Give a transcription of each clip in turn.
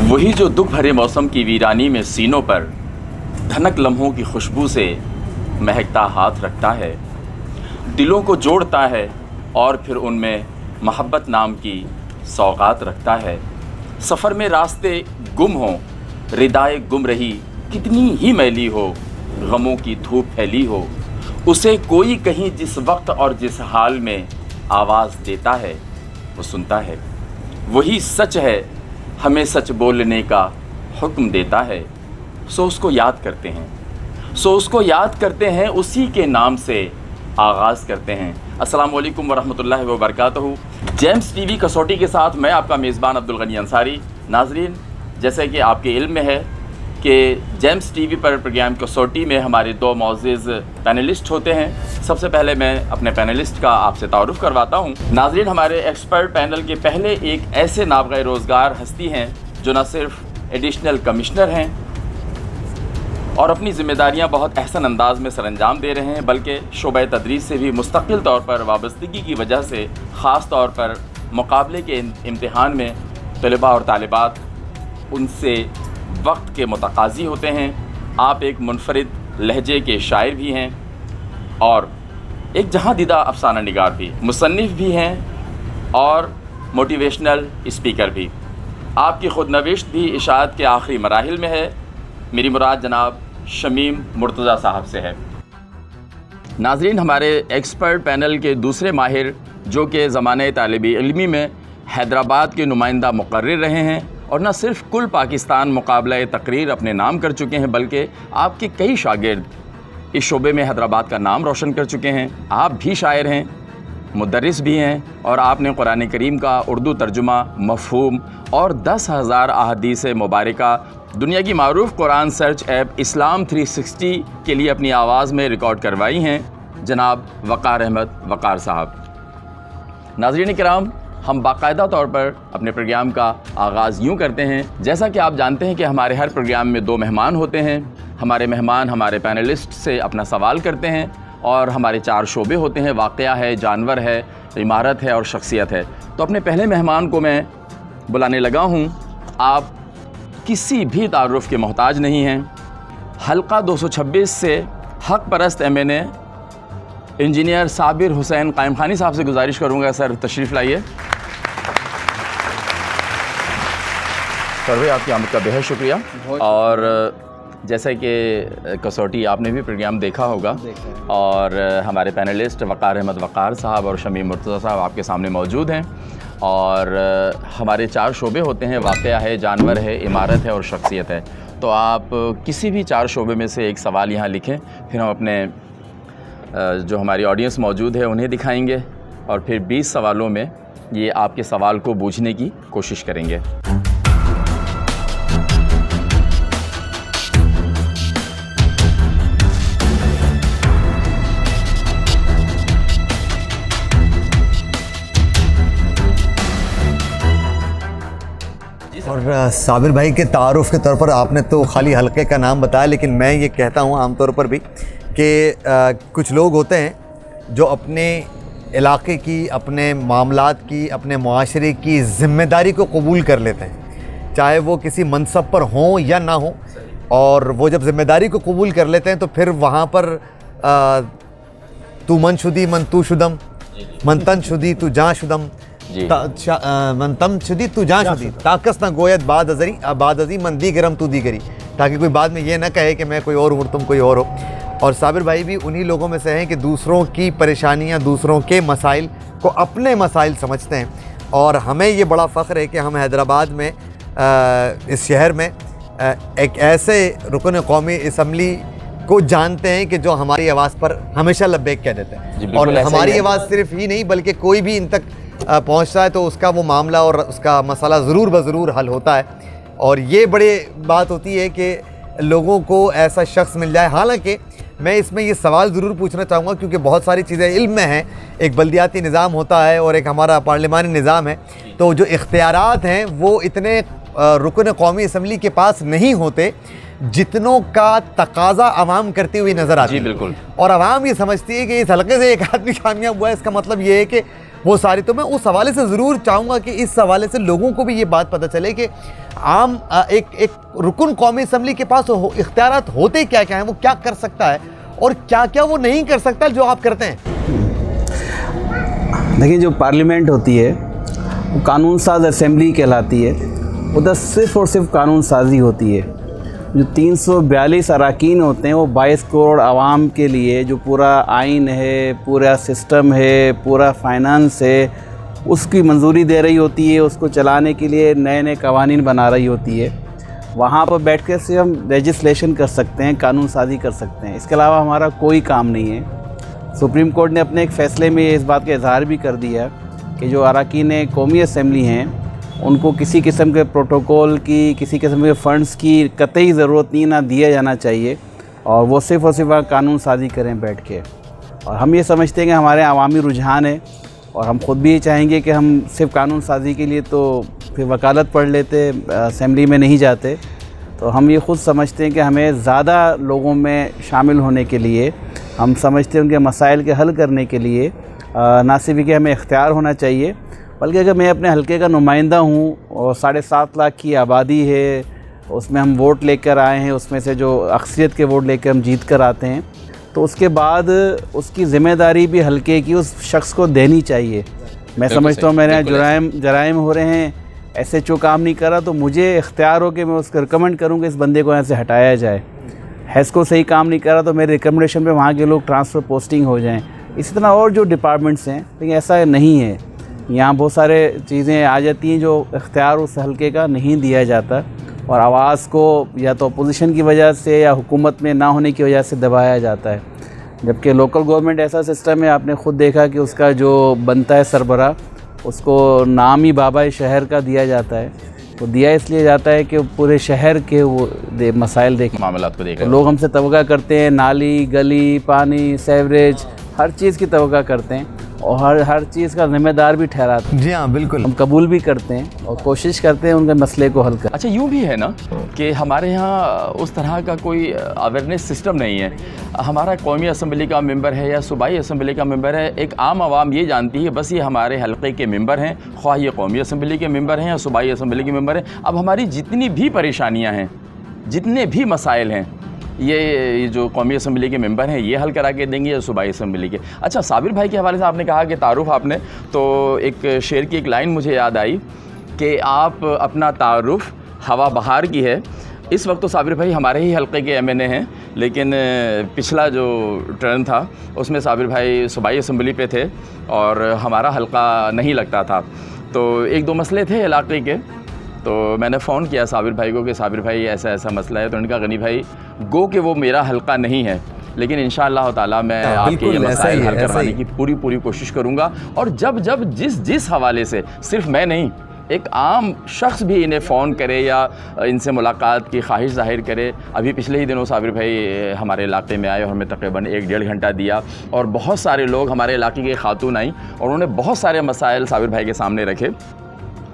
वही जो दुख भरे मौसम की वीरानी में सीनों पर धनक लम्हों की खुशबू से महकता हाथ रखता है, दिलों को जोड़ता है और फिर उनमें मोहब्बत नाम की सौगात रखता है। सफ़र में रास्ते गुम हों, रिदाए गुम रही कितनी ही मैली हो, गमों की धूप फैली हो, उसे कोई कहीं जिस वक्त और जिस हाल में आवाज़ देता है वो सुनता है। वही सच है, हमें सच बोलने का हुक्म देता है। सो उसको याद करते हैं, उसी के नाम से आगाज़ करते हैं। अस्सलाम वालेकुम वरहमतुल्लाहि वबरकातुहू। जेम्स टीवी कसौटी के साथ मैं आपका मेज़बान अब्दुल गनी अंसारी। नाजरीन, जैसे कि आपके इल्म में है कि जेम्स टीवी पर प्रोग्राम कसौटी में हमारे दो मौज़ूज़ पैनलिस्ट होते हैं। सबसे पहले मैं अपने पैनलिस्ट का आपसे तारुफ़ करवाता हूँ। नाजरीन, हमारे एक्सपर्ट पैनल के पहले एक ऐसे नाबग़े रोज़गार हस्ती हैं जो न सिर्फ एडिशनल कमिश्नर हैं और अपनी ज़िम्मेदारियाँ बहुत अहसन अंदाज में सरअंजाम दे रहे हैं, बल्कि शोबा तदरीस से भी मुस्तकिल तौर पर वाबस्तगी की वजह से ख़ास तौर पर मुकाबले के इम्तिहान में तलबा और तालिबात उनसे वक्त के मुतकाज़ी होते हैं। आप एक मुनफरिद लहजे के शायर भी हैं और एक जहाँ दीदा अफसाना निगार भी, मुसन्निफ़ भी हैं और मोटिवेशनल स्पीकर भी। आपकी ख़ुद नविश्त भी इशाअत के आखिरी मराहिल में है। मेरी मुराद जनाब शमीम मुर्तज़ा साहब से है। नाजरीन, हमारे एक्सपर्ट पैनल के दूसरे माहिर जो कि ज़माने तालिबी इल्मी में हैदराबाद के नुमाइंदा मुकर्रिर रहे हैं और न सिर्फ कुल पाकिस्तान मुकाबला तकरीर अपने नाम कर चुके हैं, बल्कि आपके कई शागिर्द इस शोबे में हैदराबाद का नाम रोशन कर चुके हैं। आप भी शायर हैं, मुदर्रिस भी हैं और आपने कुरान करीम का उर्दू तर्जुमा, मफ़हूम और 10,000 अहादीस मुबारका दुनिया की मारूफ़ कुरान सर्च ऐप इस्लाम 360 के लिए अपनी आवाज़ में रिकॉर्ड करवाई हैं जनाब वक़ार अहमद वक़ार साहब। नाज़रीन किराम, हम बाकायदा तौर पर अपने प्रोग्राम का आगाज़ यूँ करते हैं। जैसा कि आप जानते हैं कि हमारे हर प्रोग्राम में दो मेहमान होते हैं। हमारे मेहमान हमारे पैनलिस्ट से अपना सवाल करते हैं और हमारे 4 शोबे होते हैं, वाक़या है, जानवर है, इमारत है और शख्सियत है। तो अपने पहले मेहमान को मैं बुलाने लगा हूँ। आप किसी भी तारुफ़ के मोहताज नहीं हैं। हल्का 226 से हक़ परस्त MNA इंजीनियर साबिर हुसैन कायम खानी साहब से गुजारिश करूँगा, सर तशरीफ़ लाइए। सर भाई, आपकी आमद का बेहद शुक्रिया। और जैसे कि कसौटी आपने भी प्रोग्राम देखा होगा और हमारे पैनलिस्ट वक़ार अहमद वक़ार साहब और शमीम मुर्तज़ा साहब आपके सामने मौजूद हैं और हमारे 4 शोबे होते हैं, वाक़या है, जानवर है, इमारत है और शख्सियत है। तो आप किसी भी 4 शोबे में से एक सवाल यहाँ लिखें, फिर हम अपने जो हमारी ऑडियंस मौजूद है उन्हें दिखाएंगे और फिर 20 सवालों में ये आपके सवाल को बूझने की कोशिश करेंगे। और साबिर भाई के तारुफ़ के तौर पर आपने तो खाली हल्के का नाम बताया, लेकिन मैं ये कहता हूँ आम तौर पर भी कि कुछ लोग होते हैं जो अपने इलाके की, अपने मामलात की, अपने मुआशरे की ज़िम्मेदारी को कबूल कर लेते हैं, चाहे वो किसी मनसब पर हों या ना हो। और वो जब ज़िम्मेदारी को कबूल कर लेते हैं तो फिर वहाँ पर तू मन शुदी मन तू शुदम, मन तन शुदी तू जहाँ शुदम, मन तम शुदी तू जहाँ शुदी, ताकस ना गोयत बाद अज़री मन दी गरम तू दी गरी, ताकि कोई बाद में ये ना कहे कि मैं कोई और हूँ तुम कोई और हो। और साबिर भाई भी उन्हीं लोगों में से हैं कि दूसरों की परेशानियां, दूसरों के मसाइल को अपने मसाइल समझते हैं। और हमें ये बड़ा फ़ख्र है कि हम हैदराबाद में इस शहर में एक ऐसे रुकन कौमी असम्बली को जानते हैं कि जो हमारी आवाज़ पर हमेशा लब्बैक कह देते हैं। और हमारी आवाज़ सिर्फ ही नहीं बल्कि कोई भी इन तक पहुँचता है तो उसका वो मामला और उसका मसला ज़रूर ब-ज़रूर हल होता है। और ये बड़ी बात होती है कि लोगों को ऐसा शख्स मिल जाए। हालांकि मैं इसमें ये सवाल ज़रूर पूछना चाहूँगा क्योंकि बहुत सारी चीज़ें इल्म में हैं। एक बल्दियाती निज़ाम होता है और एक हमारा पार्लिमानी निज़ाम है, तो जो इख्तियारात हैं वो इतने रुकन कौमी असम्बली के पास नहीं होते जितनों का तकाज़ा आवाम करती हुई नज़र आती है। जी बिल्कुल। और आवाम ये समझती है कि इस हल्के से एक आदमी कामयाब हुआ है, इसका मतलब ये है कि वो सारी, तो मैं उस हवाले से ज़रूर चाहूँगा कि इस हवाले से लोगों को भी ये बात पता चले कि आम एक रुकन कौमी असम्बली के पास इख्तियारात होते क्या क्या हैं, वो क्या कर सकता है और क्या क्या वो नहीं कर सकता जो आप करते हैं। देखिए, जो पार्लियामेंट होती है वो कानून साज असेंबली कहलाती है। उधर सिर्फ़ और सिर्फ कानून साजी होती है। जो 342 अरकान होते हैं वो 22 करोड़ आवाम के लिए जो पूरा आइन है, पूरा सिस्टम है, पूरा फाइनेंस है, उसकी मंजूरी दे रही होती है, उसको चलाने के लिए नए नए कवानीन बना रही होती है। वहाँ पर बैठ कर से हम लेजिस्लेशन कर सकते हैं, कानून साजी कर सकते हैं। इसके अलावा हमारा कोई काम नहीं है। सुप्रीम कोर्ट ने अपने एक फ़ैसले में इस बात का इजहार भी कर दिया कि जो अरकान कौमी असम्बली हैं उनको किसी किस्म के प्रोटोकॉल की, किसी किस्म के फ़ंड्स की कतई ज़रूरत नहीं, ना दिया जाना चाहिए, और वो सिर्फ़ और सिर्फ कानून साजी करें बैठ के। और हम ये समझते हैं कि हमारे अवामी रुझान है, और हम ख़ुद भी ये चाहेंगे कि हम सिर्फ कानून साजी के लिए तो फिर वकालत पढ़ लेते, असेंबली में नहीं जाते। तो हम ये ख़ुद समझते हैं कि हमें ज़्यादा लोगों में शामिल होने के लिए, हम समझते हैं उनके मसाइल के हल करने के लिए ना सिर्फ कि हमें इख्तियार होना चाहिए, बल्कि अगर मैं अपने हलके का नुमाइंदा हूँ और 7.5 लाख की आबादी है, उसमें हम वोट लेकर आए हैं, उसमें से जो अक्सरियत के वोट लेकर हम जीत कर आते हैं, तो उसके बाद उसकी ज़िम्मेदारी भी हलके की उस शख्स को देनी चाहिए। मैं समझता हूँ मेरे यहाँ जराइम हो रहे हैं, SHO काम नहीं कर रहा, तो मुझे इख्तियार हो कि मैं उसको रिकमेंड करूँ कि इस बंदे को यहाँ से हटाया जाए। HESCO सही काम नहीं कर रहा, तो मेरे रिकमेंडेशन पे वहाँ के लोग ट्रांसफ़र पोस्टिंग हो जाएँ। इसी तरह और जो डिपार्टमेंट्स हैं, लेकिन ऐसा नहीं है। यहाँ बहुत सारे चीज़ें आ जाती हैं जो इख्तियार उस हलके का नहीं दिया जाता, और आवाज़ को या तो अपोजिशन की वजह से या हुकूमत में ना होने की वजह से दबाया जाता है। जबकि लोकल गवर्नमेंट ऐसा सिस्टम है, आपने ख़ुद देखा कि उसका जो बनता है सरबरा, उसको नाम ही बाबा शहर का दिया जाता है। वो दिया इसलिए जाता है कि पूरे शहर के वो मसाइल देखें, मामलात को देखें। तो लोग हमसे तवक्का करते हैं, नाली, गली, पानी, सेवरेज, हर चीज़ की तवक्का करते हैं, और हर चीज़ का जिम्मेदार भी ठहराते हैं। जी हाँ, बिल्कुल। हम कबूल भी करते हैं और कोशिश करते हैं उनके मसले को हल कर। अच्छा, यूँ भी है ना कि हमारे यहाँ उस तरह का कोई अवेयरनेस सिस्टम नहीं है। हमारा कौमी असम्बली का मेंबर है या सूबाई असम्बली का मेंबर है, एक आम आवाम ये जानती है बस ये हमारे हलके के मेंबर हैं, ख्वाह ये कौमी असम्बली के मेंबर हैं या सूबाई असम्बली के मेंबर हैं। अब हमारी जितनी भी परेशानियाँ हैं, जितने भी मसाइल हैं, ये जो कौमी असम्बली के मेंबर हैं ये हल करा के देंगे या सूबाई असम्बली के। अच्छा, साबिर भाई के हवाले से आपने कहा कि तारुफ आपने, तो एक शेर की एक लाइन मुझे याद आई कि आप अपना तारुफ हवा बहार की है। इस वक्त तो साबिर भाई हमारे ही हलके के MNA हैं, लेकिन पिछला जो टर्न था उसमें साबिर भाई सूबाई असम्बली पे थे और हमारा हलका नहीं लगता था। तो एक दो मसले थे इलाके के, तो मैंने फ़ोन किया साबिर भाई को कि साबिर भाई ऐसा ऐसा मसला है। तो उनका गनी भाई गो कि वो मेरा हलका नहीं है, लेकिन इंशाअल्लाह ताला मैं आपके ये मसाइल हल करवाने की पूरी कोशिश करूँगा। और जब जिस हवाले से, सिर्फ मैं नहीं, एक आम शख्स भी इन्हें फ़ोन करे या इनसे मुलाकात की ख्वाहिश ज़ाहिर करे। अभी पिछले ही दिनों साबिर भाई हमारे इलाके में आए और हमें तकरीबन 1-1.5 घंटा दिया, और बहुत सारे लोग, हमारे इलाके के खातून आई और उन्होंने बहुत सारे मसाइल साबिर भाई के सामने रखे।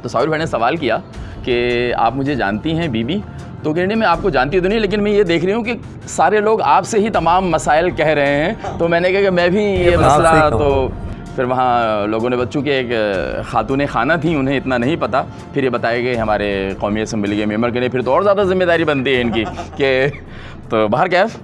तो साबिर भाई ने सवाल किया कि आप मुझे जानती हैं बीबी? तो कहने मैं आपको जानती तो नहीं, लेकिन मैं ये देख रही हूँ कि सारे लोग आपसे ही तमाम मसाइल कह रहे हैं। तो मैंने कहा कि मैं भी ये मसला, तो फिर वहाँ लोगों ने, बच्चों के एक खातून खाना थी, उन्हें इतना नहीं पता, फिर ये बताया कि हमारे कौमी असम्बली के मेंबर के लिए फिर तो और ज़्यादा जिम्मेदारी बनती है इनकी कि, तो बाहर कैफ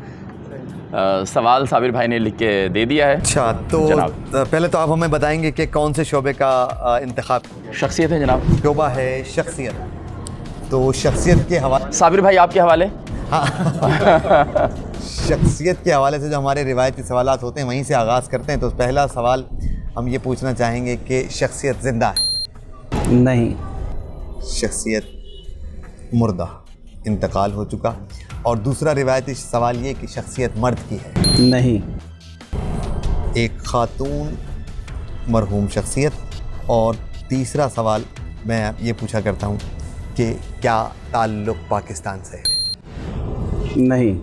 सवाल साबिर भाई ने लिख के दे दिया है। अच्छा, तो पहले तो आप हमें बताएंगे कि कौन से शोबे का इंतखाब? शख्सियत है जनाब। शोबा है शख्सियत, तो शख्सियत के हवाले साबिर भाई आपके हवाले। हाँ शख्सियत के हवाले से जो हमारे रिवायती सवालात होते हैं वहीं से आगाज़ करते हैं। तो पहला सवाल हम ये पूछना चाहेंगे कि शख्सियत ज़िंदा है? नहीं, शख्सियत मुर्दा, इंतकाल हो चुका। और दूसरा रिवायती सवाल ये कि शख्सियत मर्द की है? नहीं। एक खातून मरहूम शख्सियत। और तीसरा सवाल मैं ये पूछा करता हूँ कि क्या ताल्लुक़ पाकिस्तान से है? नहीं।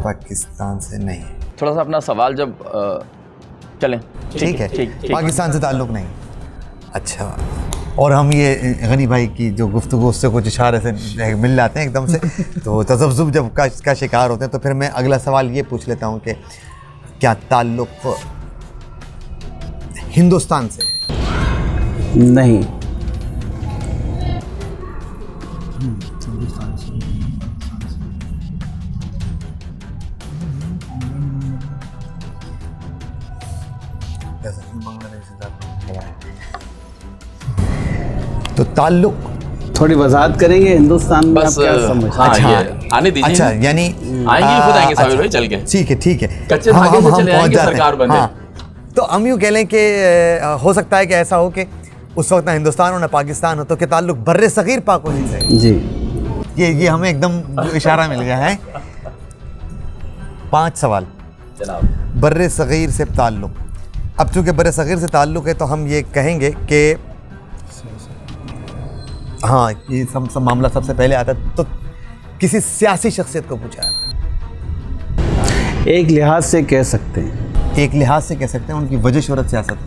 पाकिस्तान से नहीं। थोड़ा सा अपना सवाल जब चलें। ठीक है, पाकिस्तान से ताल्लुक़ नहीं। अच्छा, और हम ये गनी भाई की जो गुफ्तगू उससे कुछ इशारे से मिल जाते हैं एकदम से, तो तज़ब्ज़ुब जब का शिकार होते हैं। तो फिर मैं अगला सवाल ये पूछ लेता हूँ कि क्या ताल्लुक़ हिंदुस्तान से? नहीं। तो ताल्लुक़ थोड़ी वजाहत करेंगे हिंदुस्तान में, आप बस क्या समझ? हाँ, अच्छा, ये आने दीजिए। अच्छा, यानी आएंगे, खुद आएंगे साबिर भाई चल के। ठीक है, ठीक है, कच्चे धागे से चले पहुंच आएंगे जाते हैं। सरकार बंदे। हाँ, तो हम यूँ कह लें कि हो सकता है कि ऐसा हो कि उस वक्त ना हिंदुस्तान हो ना पाकिस्तान हो, तो क्या ताल्लुक़ बर्रे सगीर पाक-ओ-हिंद से? जी। ये हमें एकदम इशारा मिल गया है। 5 सवाल जनाब। बर्रे सगीर से ताल्लुक़। अब चूँकि बर्रे सगीर से ताल्लुक़ है तो हम ये कहेंगे कि हाँ, ये सब मामला सबसे पहले आता है, तो किसी सियासी शख्सियत को पूछा है। एक लिहाज से कह सकते हैं। एक लिहाज से कह सकते हैं उनकी वजह शोहरत सियासत है।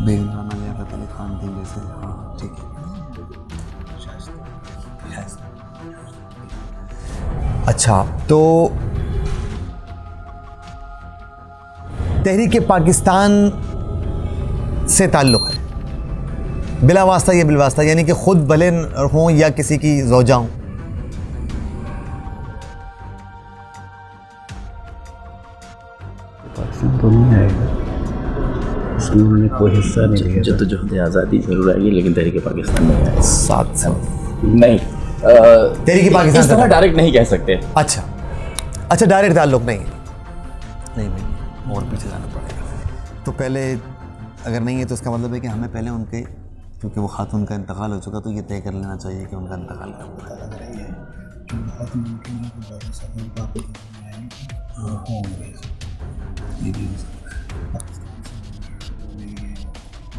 बेगम राना लियाकत अली खान थी जैसे, हाँ ठीक है। अच्छा, तो तहरीक पाकिस्तान से ताल्लुक़ है बिला वास्ता या बिल वास्ता, यानी कि खुद भले हों या किसी की ज़ौजा हों? पाकिस्तान तो नहीं आएगा, इसमें उन्होंने कोई हिस्सा नहीं लिया। जद्दोजहद आज़ादी जरूर आएगी लेकिन तहरीक पाकिस्तान नहीं आएगी। 7 साल नहीं, तहरीक पाकिस्तान इस तरह डायरेक्ट नहीं कह सकते। अच्छा, अच्छा, डायरेक्ट ताल्लुक़ नहीं है। नहीं भाई, और पीछे जाना पड़ेगा। तो पहले अगर नहीं है तो इसका मतलब है कि हमें पहले उनके, क्योंकि वो खातून का इंतकाल हो चुका, तो ये तय कर लेना चाहिए कि उनका इंतकाल कब हुआ है।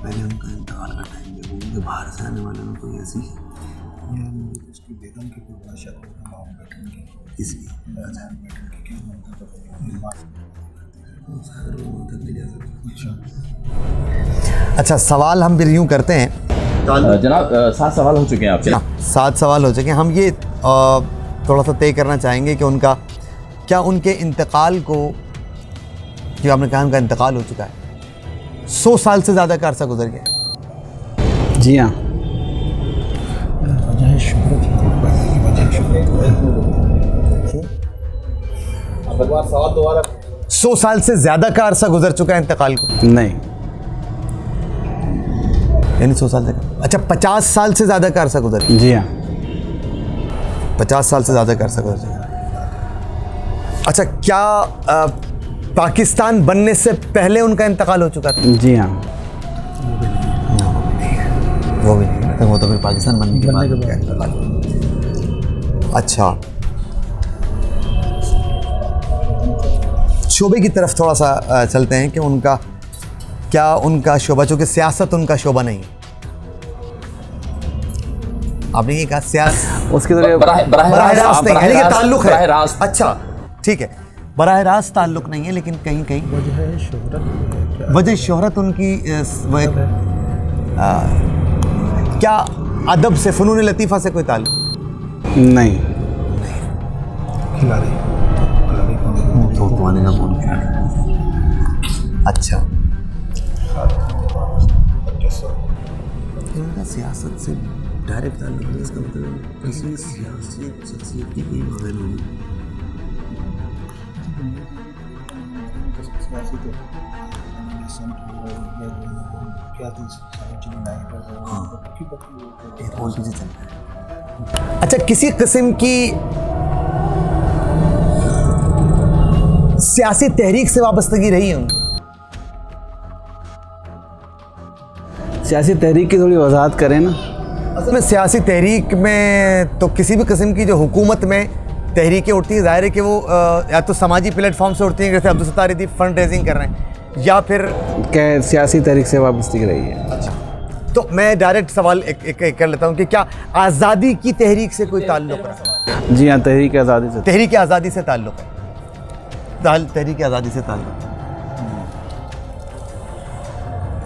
पहले उनका इंतकाल का टाइम जब उनके बाहर से आने वाले में कोई ऐसी इसकी अच्छा, सवाल हम फिर यूँ करते हैं जनाब, 7 सवाल हो चुके हैं आपके। 7 सवाल हो चुके हैं। हम ये थोड़ा सा तय करना चाहेंगे कि उनका क्या, उनके इंतकाल को, जो आपने कहा उनका इंतकाल हो चुका है, 100 साल से ज़्यादा का अरसा गुजर गया? जी हाँ। 100 साल से ज़्यादा का अरसा गुजर चुका है इंतकाल को? नहीं। यानी 100 साल तक। अच्छा, 50 साल से ज़्यादा का अरसा गुजर? जी हाँ। 50 साल से ज़्यादा का अरसा गुजर। अच्छा, क्या पाकिस्तान बनने से पहले उनका इंतकाल हो चुका था? जी हाँ। वो भी नहीं, वो तो फिर पाकिस्तान बनने के बाद उनका इंतकाल। अच्छा, शोबे की तरफ थोड़ा सा चलते हैं कि उनका क्या, उनका शोबा, चूँकि सियासत उनका शोबा नहीं, आपने ये कहा सियासत उसके ज़रिए बराह रास्त नहीं है, लेकिन ताल्लुक़ है। बराह रास्त। अच्छा, ठीक है, बराह रास्त ताल्लुक़ नहीं है, लेकिन कहीं कहीं वजह शोहरत उनकी क्या अदब से, फ़नून लतीफ़ा से कोई ताल्लुक़ नहीं। अच्छा, इनका सियासत से डायरेक्ट ताल्लुक़ है, इसका मतलब किसी सियासी शख्सियत की कोई वजह नहीं। अच्छा, किसी किस्म की सियासी तहरीक से वाबस्तगी रही है उनकी? सियासी तहरीक की थोड़ी वजाहत करें ना। असल में सियासी तहरीक में तो किसी भी किस्म की जो हुकूमत में तहरीकें उठती हैं, ज़ाहिर है कि वो या तो समाजी प्लेटफॉर्म से उठती हैं, जैसे अब्दुल सत्तार यदि फंड रेजिंग कर रहे हैं, या फिर क्या सियासी तहरीक से वाबस्तगी रही है। अच्छा, तो मैं डायरेक्ट सवाल एक कर लेता हूँ कि क्या आज़ादी की तहरीक से कोई ताल्लुक़ रहा? जी हाँ, तहरीक आज़ादी से। तहरीक आज़ादी से ताल्लुक़ है। तहरीक आज़ादी से ताल्लुक़।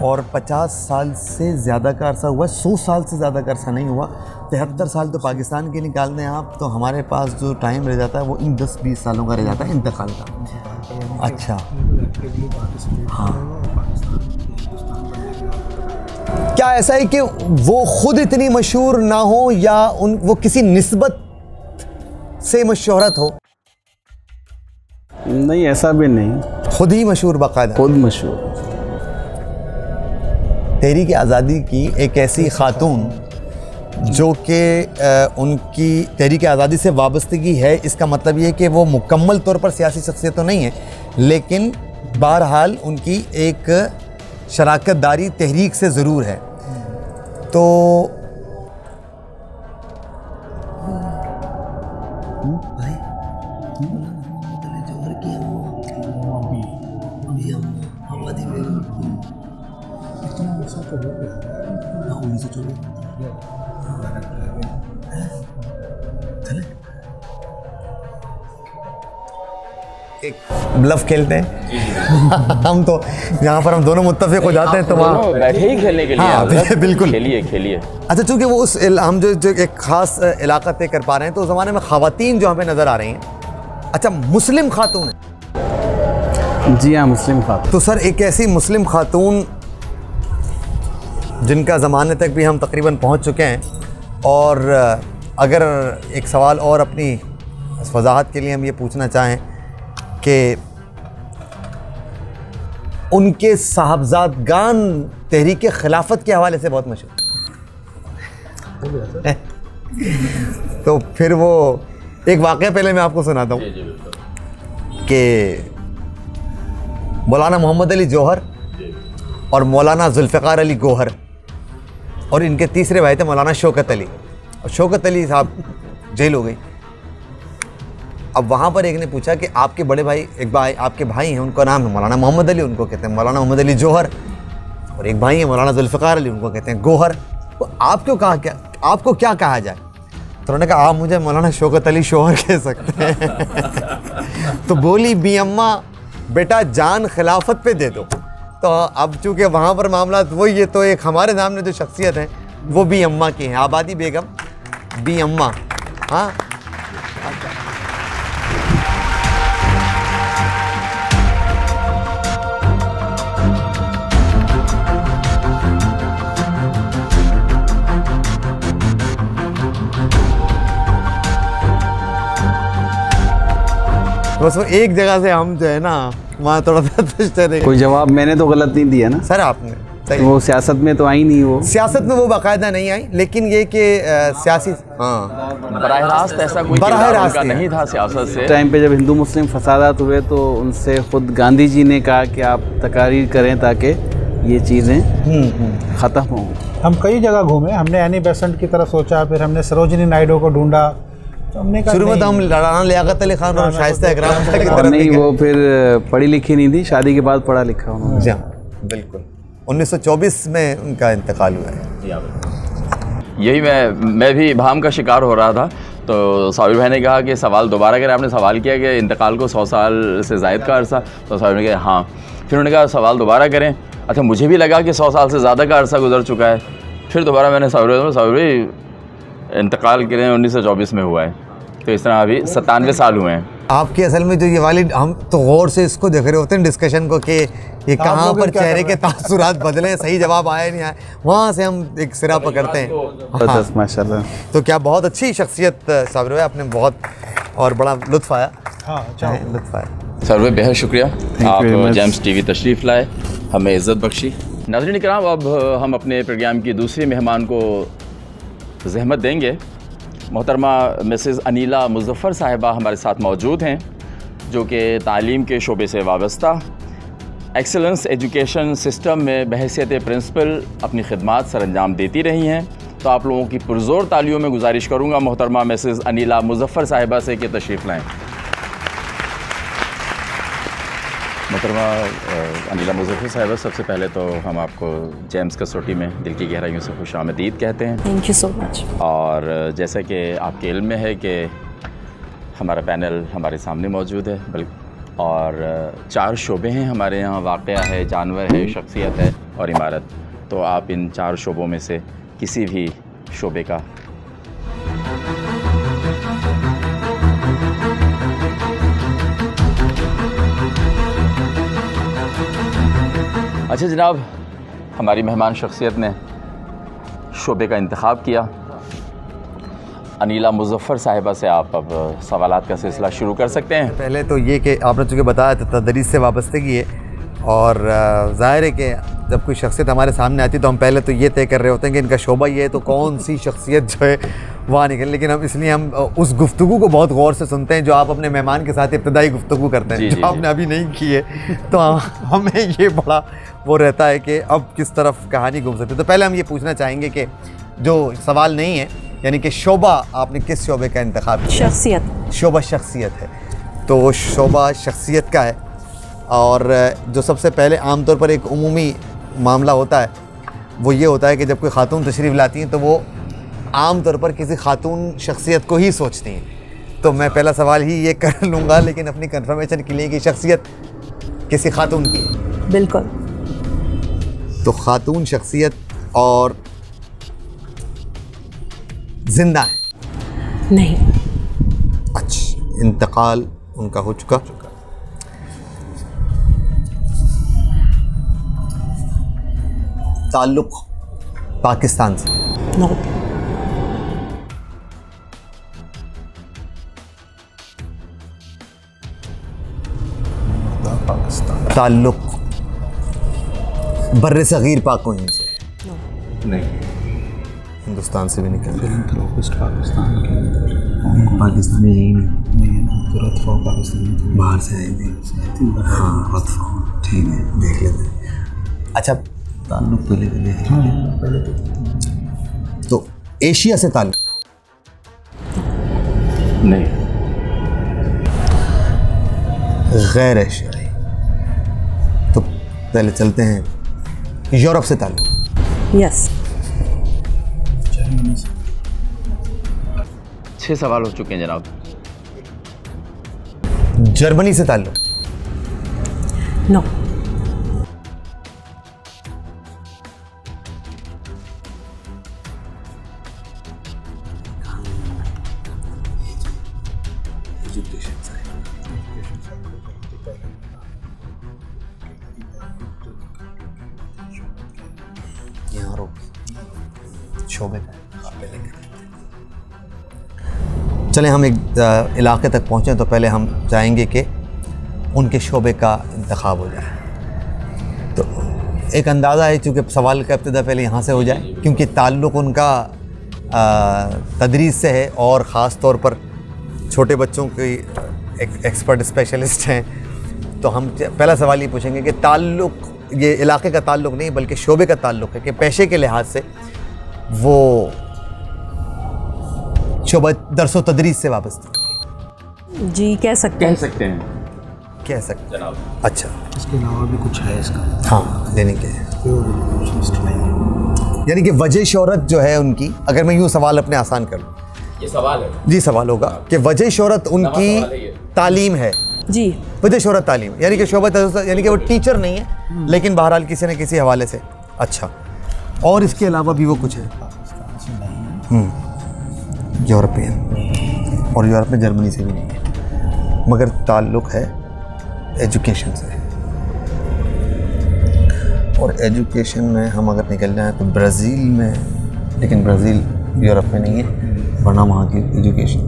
और 50 साल से ज़्यादा का अरसा हुआ, 100 साल से ज़्यादा का अरसा नहीं हुआ। 73 साल तो पाकिस्तान के निकाल दें आप, तो हमारे पास जो टाइम रह जाता है वो इन 10-20 सालों का रह जाता है इंतकाल का। अच्छा, हाँ। क्या ऐसा है कि वो खुद इतनी मशहूर ना हो या वो किसी निस्बत से मशहूरत हो? नहीं, ऐसा भी नहीं, खुद ही मशहूर, बाकायदा खुद मशहूर। तहरीक आज़ादी की एक ऐसी खातून जो कि उनकी तहरीक आज़ादी से वाबस्तगी है, इसका मतलब ये है कि वो मुकम्मल तौर पर सियासी शख्सियत तो नहीं है, लेकिन बहरहाल उनकी एक शराकत दारी तहरीक से ज़रूर है। तो एक ब्लफ खेलते हैं हम तो, यहाँ पर हम दोनों मुत्तफिक हो जाते हैं तो वहाँ बैठे ही खेलने के लिए। हाँ, बिल्कुल खेलिए। अच्छा, चूँकि वो उस हम जो एक ख़ास इलाका तय कर पा रहे हैं, तो उस ज़माने में ख़वातीन जो हमें नज़र आ रही हैं, अच्छा मुस्लिम खातून है? जी हाँ, मुस्लिम खातून। तो सर एक ऐसी मुस्लिम खातून जिनका ज़माने तक भी हम तकरीबन पहुँच चुके हैं, और अगर एक सवाल और अपनी वजाहत के लिए हम ये पूछना चाहें कि उनके साहबजादगान तहरीक खिलाफत के हवाले से बहुत मशहूर, तो फिर वो एक वाक़या पहले मैं आपको सुनाता हूँ कि मौलाना मोहम्मद अली जौहर और मौलाना जुल्फ़िकार अली गौहर, और इनके तीसरे भाई थे मौलाना शौकत अली, और शौकत अली साहब जेल हो गई। अब वहाँ पर एक ने पूछा कि आपके बड़े भाई, एक भाई आपके भाई हैं, उनका नाम है मौलाना मोहम्मद अली, उनको कहते हैं मौलाना मोहम्मद अली जौहर, और एक भाई है मौलाना जुल्फ़िकार अली, उनको कहते हैं गौहर, तो आपको क्या कहा जाए? तो उन्होंने कहा आप मुझे मौलाना शौकत अली शौहर कह सकते हैं। तो बोली बी अम्मा बेटा जान खिलाफत पे दे दो। तो अब चूँकि वहाँ पर मामला वही है, तो एक हमारे सामने जो शख्सियत है वो बी अम्मा की हैं, आबादी बेगम बी अम्मा। हाँ, बस वो एक जगह से हम जो है ना वहाँ थोड़ा सा कोई जवाब मैंने तो गलत नहीं दिया ना सर आपने, तो वो सियासत में तो आई नहीं, वो सियासत में वो बाकायदा नहीं आई, लेकिन ये कि सियासी, हाँ, बराह रास्त ऐसा कोई किरदार उनका नहीं था सियासत से। टाइम पे जब हिंदू मुस्लिम फसादात हुए तो उनसे खुद गांधी जी ने कहा कि आप तकारीर करें ताकि ये चीज़ें ख़त्म हों। हम कई जगह घूमे, हमने एनी बेसेंट की तरफ सोचा, फिर हमने सरोजिनी नायडू को ढूंढा, तो हमने कहा शुरू में तो हम राणा लियाकत अली खान और शाइस्ता इकराम की तरफ नहीं, वो फिर पढ़ी लिखी नहीं थी, शादी के बाद पढ़ा लिखा उन्होंने। जी हाँ, बिल्कुल 1924 में उनका इंतकाल हुआ है। यही मैं भी भाम का शिकार हो रहा था, तो साबिर भाई ने कहा कि सवाल दोबारा करें। आपने सवाल किया कि इंतकाल को 100 साल से ज़ायद का अरसा, तो साबिर ने कहा हाँ। फिर उन्होंने कहा सवाल दोबारा करें। अच्छा, मुझे भी लगा कि 100 साल से ज़्यादा का अरसा गुजर चुका है। फिर दोबारा मैंने साबिर भाई इंतकाल करें 1924 में हुआ है, तो इस तरह अभी 97 साल हुए हैं। आपकी असल में जो ये वाली, हम तो गौर से इसको देख रहे होते हैं डिस्कशन को कि ये कहाँ पर चेहरे के तासुरात बदले, सही जवाब आया नहीं आया, वहाँ से हम एक सिरा पकड़ते हैं। हाँ, माशाल्लाह। तो क्या बहुत अच्छी शख्सियत साबिर भाई, आपने बहुत और बड़ा लुत्फ़ आया। हाँ, लुत्फ़ आया सर भाई, बेहद शुक्रिया, आप जेम्स टीवी तशरीफ़ लाए, हमें इज़्ज़त बख्शी। नाज़रीन इकराम, अब हम अपने प्रोग्राम की दूसरी मेहमान को ज़हमत देंगे। मोहतरमा मिसेस अनीला मुज़फ़्फ़र साहिबा हमारे साथ मौजूद हैं, जो कि तालीम के शोबे से वाबस्ता एक्सेलेंस एजुकेशन सिस्टम में बहैसियत प्रिंसिपल अपनी खिदमात सरअंजाम देती रही हैं। तो आप लोगों की पुरज़ोर तालियों में गुजारिश करूँगा मोहतरमा मिसेस अनीला मुज़फ़्फ़र साहिबा से कि तशरीफ़ लाएँ। मोहतरमा अनीला मुज़फ़्फ़र साहिबा, सबसे पहले तो हम आपको जेम्स कसौटी में दिल की गहराइयों से खुश आमदीद कहते हैं। Thank you so much. और जैसा कि आपके इल्म में है कि हमारा पैनल हमारे सामने मौजूद है, और 4 शोबे हैं हमारे यहाँ, वाक़या है, जानवर है, शख्सियत है, और इमारत, तो आप इन 4 शोबों में से किसी भी शोबे का अच्छा जनाब, हमारी मेहमान शख्सियत ने शोबे का इंतखाब किया। अनीला मुज़फ़्फ़र साहिबा से आप अब सवालात का सिलसिला शुरू कर सकते हैं। पहले तो ये कि आपने चूँकि बताया था तदरीस से वाबस्तगी है, और ज़ाहिर है कि जब कोई शख्सियत हमारे सामने आती है तो हम पहले तो ये तय कर रहे होते हैं कि इनका शोबा ये है, तो कौन सी शख्सियत जो है वहाँ निकल। लेकिन हम उस गुफ्तगू को बहुत गौर से सुनते हैं जो आप अपने मेहमान के साथ इब्तदाई गुफ्तगू करते हैं, जो आपने अभी नहीं की है। तो हमें ये बड़ा वो रहता है कि अब किस तरफ कहानी घूम सकती है। तो पहले हम ये पूछना चाहेंगे कि जो सवाल नहीं है, यानी कि शोबा, आपने किस शोबे का इंतखाब किया? शख्सियत। शोबा शख्सियत है, तो शोबा शख्सियत का है। और जो सबसे पहले आमतौर पर एक उमूमी मामला होता है वो ये होता है कि जब कोई खातून तशरीफ़ लाती हैं तो वो आम तौर पर किसी खातून शख्सियत को ही सोचती हैं। तो मैं पहला सवाल ही ये कर लूँगा, लेकिन अपनी कंफर्मेशन के लिए कि शख्सियत किसी खातून की है। बिल्कुल। तो खातून शख्सियत और जिंदा है? नहीं। अच्छा, इंतकाल उनका हो चुका। ताल्लुक़ पाकिस्तान से? नो। पाकिस्तान। ताल्लुक़ बर्रे सगीर पाक-ओ-हिंद से? नहीं। हिंदुस्तान से भी निकल गए? फिलंथ्रोपिस्ट पाकिस्तान के पाकिस्तानी यही नहीं नहीं है ना, तो रतफ़ा पाकिस्तान बाहर से आए थे। हाँ, रतफ़ा, ठीक है, देख लेते हैं। अच्छा, ताल्लुक़ पहले हाँ, पहले तो एशिया से ताल्लुक़? नहीं। गैर एशियाई। तो पहले चलते हैं यूरोप से ताल्लुक़? यस। 6 सवाल हो चुके हैं जनाब। जर्मनी से ताल्लुक़? नो। यहाँ रोक शोबे का चलें, हम एक इलाके तक पहुँचें तो पहले हम चाहेंगे कि उनके शोबे का इंतखाब हो जाए। तो एक अंदाज़ा है, चूँकि सवाल का इब्तिदा पहले यहाँ से हो जाए, क्योंकि ताल्लुक़ उनका तदरीस से है और ख़ास तौर पर छोटे बच्चों की एक्सपर्ट स्पेशलिस्ट हैं। तो हम पहला सवाल ये पूछेंगे कि ताल्लुक़, ये इलाके का ताल्लुक़ नहीं बल्कि शोबे का ताल्लुक़ है, कि पेशे के लिहाज से वो शोबा दरसो तदरीस से वाबस्ता? जी, कह सकते हैं। कह सकते जनाब। अच्छा, इसके अलावा भी कुछ है इसका? हाँ, यानी कि नहीं। यानी कि वजह शोहरत जो है उनकी, अगर मैं यूँ सवाल अपने आसान कर लूँ, ये सवाल है जी सवाल होगा कि वजह शोहरत उनकी तालीम है? जी। वजह शोहरत तालीम, यानी कि शोबा यानी कि वो टीचर नहीं है, लेकिन बहरहाल किसी न किसी हवाले से। अच्छा, और इसके अलावा भी वो कुछ है? यूरोपियन, और यूरोप में जर्मनी से भी नहीं है, मगर ताल्लुक़ है एजुकेशन से। और एजुकेशन में हम अगर निकल जाएँ तो ब्राज़ील में, लेकिन ब्राज़ील यूरोप में नहीं है, वरना वहाँ की एजुकेशन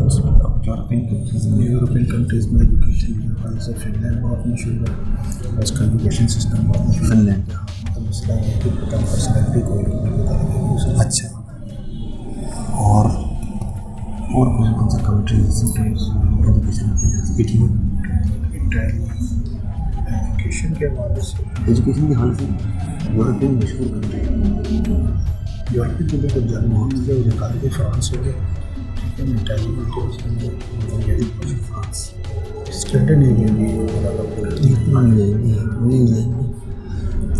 यूरोपियन कंट्रीज़ में एजुकेशन के हवाले से फिनलैंड बहुत मशहूर है, उसका एजुकेशन सिस्टम बहुत मशहूर है। फिनलैंड, मतलब मसला ये है कि पर्सनैलिटी कोई नहीं पता लगे। अच्छा, और कौन सा कंट्रीज एजुकेशन के हवाले से? एजुकेशन के हवाले से यूरोपियन मशहूर कंट्री? यूरोपियन के जब जन्म होते थे वो निकाल के फ्रांस हो गए, ठीक है, इटाली में कोर्स फ्रांस स्कैंडिनेवियन।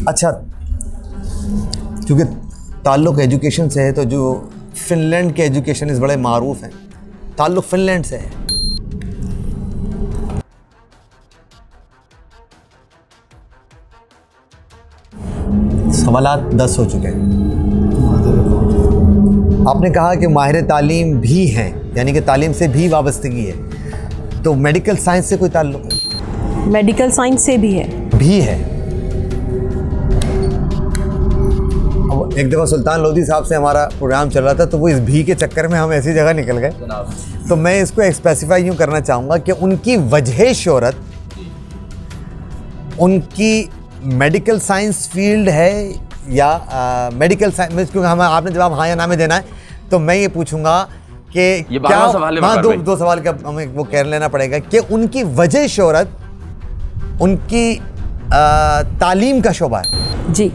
अच्छा, क्योंकि ताल्लुक़ एजुकेशन से है तो जो फिनलैंड के एजुकेशन इस बड़े मारूफ हैं, ताल्लुक़ फिनलैंड से है। सवालात 10 हो चुके हैं। आपने कहा कि माहिर तालीम भी हैं, यानी कि तालीम से भी वाबस्तगी है, तो मेडिकल साइंस से कोई ताल्लुक़ है? मेडिकल साइंस से भी है। भी है। अब एक दफ़ा सुल्तान लोधी साहब से हमारा प्रोग्राम चल रहा था, तो वो इस भी के चक्कर में हम ऐसी जगह निकल गए, तो मैं इसको स्पेसिफाई यूँ करना चाहूँगा कि उनकी वजह शोहरत उनकी मेडिकल साइंस फील्ड है या मेडिकल साइंस, क्योंकि हमें आपने जवाब हाँ या ना में देना है, तो मैं ये पूछूंगा कि ये क्या सवाल है, हाँ दो सवाल का हमें वो कह लेना पड़ेगा कि उनकी वजह शोहरत उनकी तालीम का शोबा है। जी।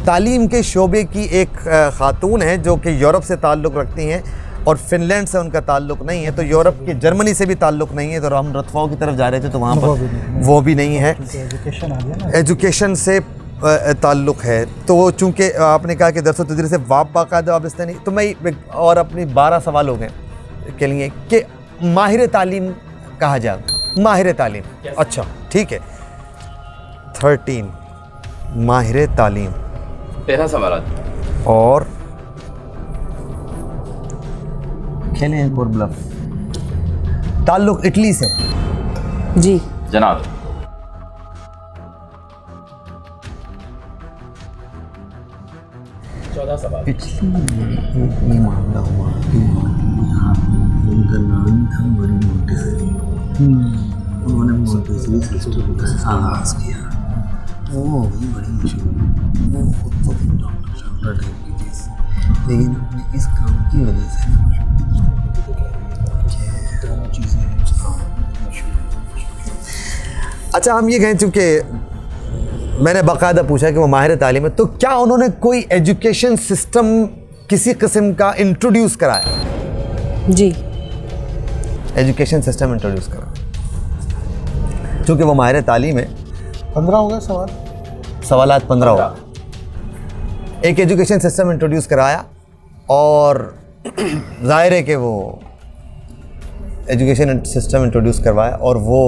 तालीम के शोबे की एक खातून है जो कि यूरोप से ताल्लुक़ रखती हैं और फिनलैंड से उनका ताल्लुक़ नहीं है, तो यूरोप के जर्मनी से भी ताल्लुक़ नहीं है, तो हम रतफाओ की तरफ जा रहे थे तो वहाँ पर वो भी नहीं है। एजुकेशन से ताल्लुक़ है, तो चूँकि आपने कहा कि दरस व तदरीस से बाकायदा वाबस्ता नहीं, तो मैं और अपनी 12 सवाल हो गए के लिए कि माहिर तालीम कहा जाए। माहिर तालीम, अच्छा ठीक है। 13 माहिर तालीम 13 सवाल और खेलें एक और ब्लफ। ताल्लुक़ इटली से। जी जनाब। इटली में ये मामला हुआ कि उनका नाम था मरी मोंटेसरी। उन्होंने मोंटेसरी सिस्टम का आगाज़ किया। वो भी बड़ी मशहूर, वो खुद तो डॉक्टर टाइप की चीज़, लेकिन अपने इस काम की वजह से अच्छा हम ये कहें, चूँकि मैंने बाकायदा पूछा कि वो माहिर तालीम है, तो क्या उन्होंने कोई एजुकेशन सिस्टम किसी किस्म का इंट्रोड्यूस कराया? जी। एजुकेशन सिस्टम इंट्रोड्यूस करा, चूँकि वो माहिर तालीम है। 15 हो गए सवाल, सवालात 15 हो। एक एजुकेशन सिस्टम इंट्रोड्यूस कराया और ज़ाहिर है कि वो एजुकेशन सिस्टम इंट्रोड्यूस करवाया और वो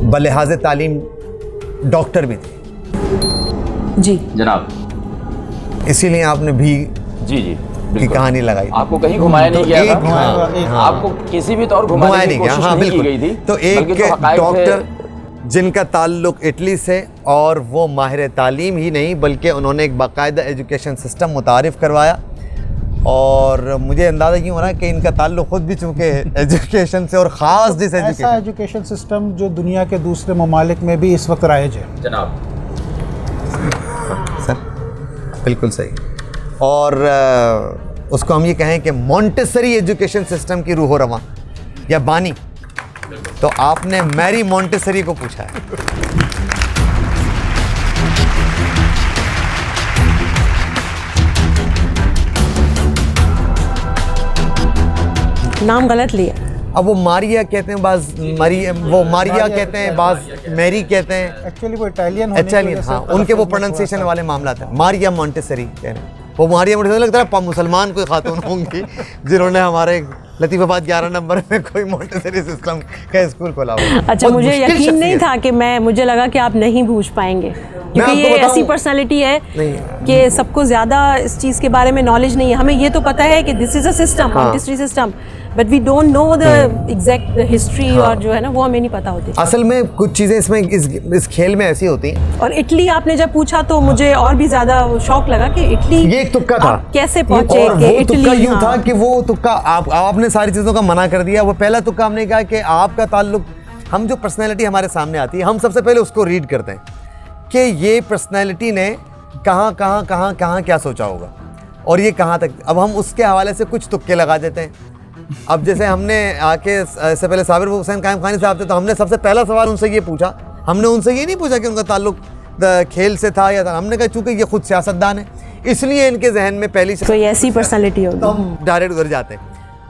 बलिहाज तालीम डॉक्टर भी थे। जी जनाब। इसीलिए आपने भी जी जी की कहानी लगाई। आपको कहीं घुमाया नहीं गया था, हाँ, आपको किसी भी तौर घुमाने की कोशिश नहीं की गई थी। तो एक डॉक्टर जिनका ताल्लुक इटली से, और वो माहिर तालीम ही नहीं बल्कि उन्होंने एक बाकायदा एजुकेशन सिस्टम मुतारिफ़ करवाया, और मुझे अंदाज़ा यूँ हो रहा है कि इनका ताल्लुक ख़ुद भी चूँकि एजुकेशन से और ख़ास जिस ऐसा एजुकेशन सिस्टम जो दुनिया के दूसरे ममालिक में भी इस वक्त राइज है। जनाब। सर बिल्कुल सही। और उसको हम ये कहें कि मोंटेसरी एजुकेशन सिस्टम की रूह रवां या बानी, तो आपने मैरी मोंटेसरी को पूछा है। नाम गलत लिया। अब वो मारिया कहते हैं, बाज वो मारिया कहते हैं, बाज मैरी कहते हैं। एक्चुअली वो इटालियन हाँ, उनके वो प्रोनाउंसिएशन वाले मामला था। मारिया मोंटेसरी कह रहे हैं, वो मारिया मोंटेसरी लगता है मुसलमान कोई खातून होंगी जिन्होंने हमारे लतीफ़ाबाद 11 नंबर में कोई मोंटेसरी सिस्टम का स्कूल खोला हुआ। अच्छा, मुझे यकीन नहीं था कि मुझे लगा कि आप नहीं पूछ पाएंगे, क्योंकि ये ऐसी पर्सनालिटी है कि सबको ज़्यादा इस चीज़ के बारे में नॉलेज नहीं है। हमें ये तो पता है कि this is a system, Montessori system, but we don't know the exact history, और जो है ना वो हमें नहीं पता होती। असल में कुछ चीज़ें इसमें इस खेल में ऐसी होती हैं। और इटली आपने जब पूछा तो मुझे और भी ज़्यादा शौक लगा कि इटली, ये एक तुक्का था, कैसे पहुँचे? और वो तुक्का यूँ था कि वो तुक्का आपने सारी चीज़ों का मना कर दिया। वो पहला तुक्का हमने कहा कि आपका ताल्लुक, हम जो पर्सनैलिटी हमारे सामने आती है हम सबसे पहले उसको रीड करते हैं कि ये पर्सनैलिटी ने कहाँ क्या सोचा होगा और ये कहाँ तक। अब हम उसके हवाले से कुछ तुक्के लगा देते हैं। अब जैसे हमने आके इससे पहले साबिर हुसैन कायम खानी साहब थे, तो हमने सबसे पहला सवाल उनसे ये पूछा, हमने उनसे ये नहीं पूछा कि उनका ताल्लुक खेल से था या था। हमने कहा चूँकि ये खुद सियासतदान है इसलिए इनके जहन में पहली कोई ऐसी पर्सनालिटी होगी तो हम डायरेक्ट उधर जाते हैं।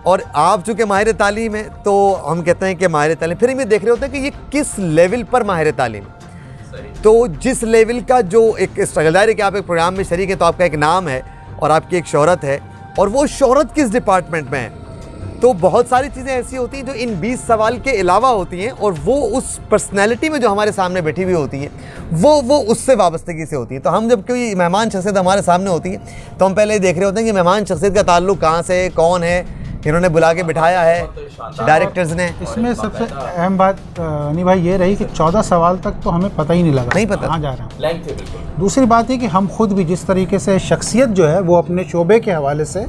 और आप चूँकि माहिर तालीम है तो हम कहते हैं कि माहिर तालीम, फिर हम ये देख रहे होते हैं कि ये किस लेवल पर माहिर तालीम है। तो जिस लेवल का जो एक स्ट्रगलदार है कि आप एक प्रोग्राम में शरीक है तो आपका एक नाम है और आपकी एक शोहरत है, और वो शोहरत किस डिपार्टमेंट में है। तो तो बहुत सारी चीज़ें ऐसी होती हैं जो इन 20 सवाल के अलावा होती हैं, और वो उस पर्सनैलिटी में जो हमारे सामने बैठी हुई होती है वो उससे वाबस्तगी से होती है। तो हम जब कोई मेहमान शख्सियत हमारे सामने होती है तो हम पहले देख रहे होते हैं कि मेहमान शख्सियत का ताल्लुक़ कहाँ से है, कौन है, इन्होंने बुला के बिठाया है डायरेक्टर्स ने। इसमें सबसे अहम बात अनी भाई ये रही कि 14 सवाल तक तो हमें पता ही नहीं लगा, नहीं पता कहाँ जा रहा है। दूसरी बात है कि हम खुद भी जिस तरीके से शख्सियत जो है वो अपने शोबे के हवाले से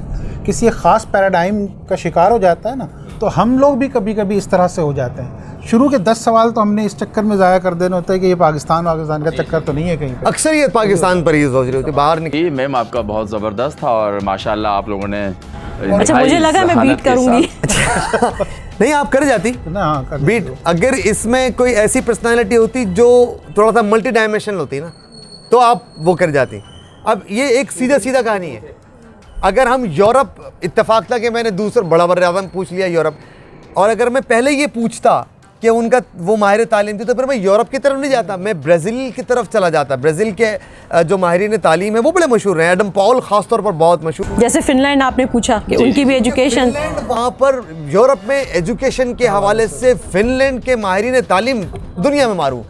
किसी ख़ास पैराडाइम का शिकार हो जाता है ना, तो हम लोग भी कभी कभी इस तरह से हो जाते हैं। शुरू के 10 सवाल तो हमने इस चक्कर में ज़ाया कर देना होता है कि ये पाकिस्तान का चक्कर तो नहीं है कहीं पे। अक्सरियत पाकिस्तान पर ही सोच रही होती बाहर निकली। मैम आपका बहुत ज़बरदस्त था और माशाल्लाह आप लोगों ने अच्छा, मुझे लगा मैं बीट करूंगी। नहीं, आप कर जाती ना, हाँ, कर बीट। अगर इसमें कोई ऐसी पर्सनालिटी होती जो थोड़ा सा मल्टी डायमेंशनल होती ना, तो आप वो कर जाती। अब ये एक सीधा सीधा कहानी है। अगर हम यूरोप, इत्तेफाक था कि मैंने दूसरा बड़ा बर्राज़म पूछ लिया यूरोप, और अगर मैं पहले ये पूछता कि उनका वो माहिर तालीम थी तो फिर मैं यूरोप की तरफ नहीं जाता, मैं ब्राज़ील की तरफ चला जाता। ब्राज़ील के जो माहिरीन तालीम है वो बड़े मशहूर हैं, एडम पॉल ख़ास तौर पर बहुत मशहूर। जैसे फिनलैंड आपने पूछा कि उनकी भी एजुकेशन, वहाँ पर यूरोप में एजुकेशन के हवाले से फिनलैंड के माहिरीन तालीम दुनिया में मारूँ।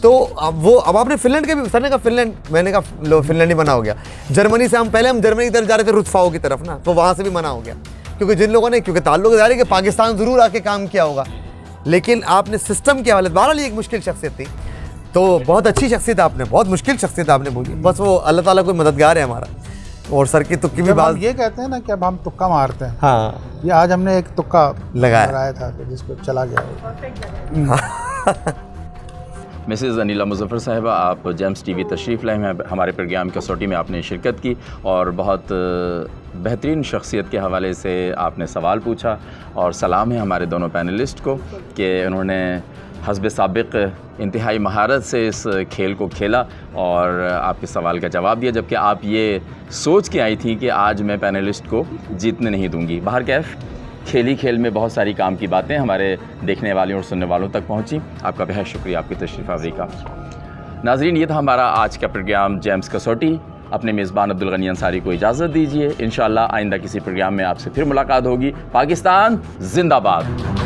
तो अब आपने फिनलैंड के भी सर ने कहा फिनलैंड, मैंने कहा लो फिनलैंड ही मना हो गया। जर्मनी से हम जर्मनी की तरफ जा रहे थे, रुतफाओ की तरफ ना, तो वहाँ से भी मना हो गया, क्योंकि जिन लोगों ने, क्योंकि ताल्लुक़ ज़ाहिर है कि पाकिस्तान ज़रूर आके काम किया होगा, लेकिन आपने सिस्टम के हवाले, बहरहाल एक मुश्किल शख्सियत थी, तो बहुत अच्छी शख्सियत आपने, बहुत मुश्किल शख्सियत आपने बोली। बस वो अल्लाह ताला कोई मददगार है हमारा। और सर की तुक्की भी बात, ये कहते हैं ना कि अब हम तुक्का मारते हैं। हाँ, ये आज हमने एक तुक्का लगाया था जिस पर चला गया। मिसेज़ अनीला मुज़फ़्फ़र साहिबा, आप जेम्स टीवी तशरीफ़ लाए हैं हमारे प्रोग्राम कसौटी में, आपने शिरकत की और बहुत बेहतरीन शख्सियत के हवाले से आपने सवाल पूछा। और सलाम है हमारे दोनों पैनलिस्ट को कि उन्होंने हस्ब साबिक़ इंतहाई महारत से इस खेल को खेला और आपके सवाल का जवाब दिया, जबकि आप ये सोच के आई थी कि आज मैं पैनलिस्ट को जीतने नहीं दूँगी। बाहर कैफ़ खेली खेल में बहुत सारी काम की बातें हमारे देखने वालों और सुनने वालों तक पहुंची। आपका बेहद शुक्रिया आपकी तशरीफ़ आवरी का। नाज़रीन, ये था हमारा आज का प्रोग्राम जेम्स कसौटी। अपने मेज़बान अब्दुल गनी अंसारी को इजाज़त दीजिए। इंशाअल्लाह आइंदा किसी प्रोग्राम में आपसे फिर मुलाकात होगी। पाकिस्तान जिंदाबाद।